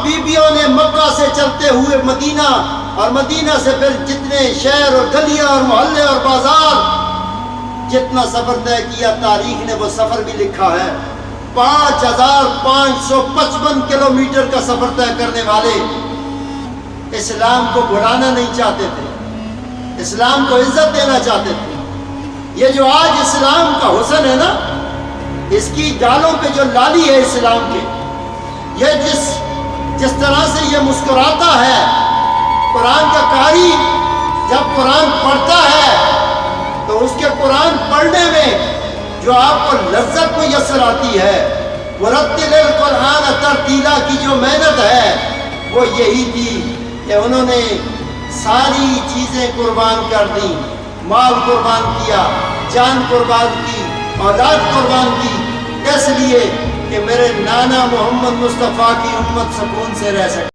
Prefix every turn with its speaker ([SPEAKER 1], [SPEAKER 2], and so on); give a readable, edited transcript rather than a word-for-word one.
[SPEAKER 1] بیبیوں نے مکہ سے چلتے ہوئے مدینہ اور مدینہ سے پھر جتنے شہر اور گلیاں اور محلے اور بازار جتنا سفر طے کیا، تاریخ نے وہ سفر بھی لکھا ہے۔ 5555 کلومیٹر کا سفر طے کرنے والے اسلام کو بڑھانا نہیں چاہتے تھے، اسلام کو عزت دینا چاہتے تھے۔ یہ جو آج اسلام کا حسن ہے نا، اس کی ڈالوں پہ جو لالی ہے اسلام کے، یہ جس طرح سے یہ مسکراتا ہے، قرآن کا قاری جب قرآن پڑھتا ہے تو اس کے قرآن پڑھنے میں جو آپ کو لذت میسر آتی ہے، ورتل القرآن ترتیلا کی جو محنت ہے وہ یہی تھی کہ انہوں نے ساری چیزیں قربان کر دیں، مال قربان کیا، جان قربان کی، اولاد قربان کی، اس لیے کہ میرے نانا محمد مصطفیٰ کی امت سکون سے رہ سکے۔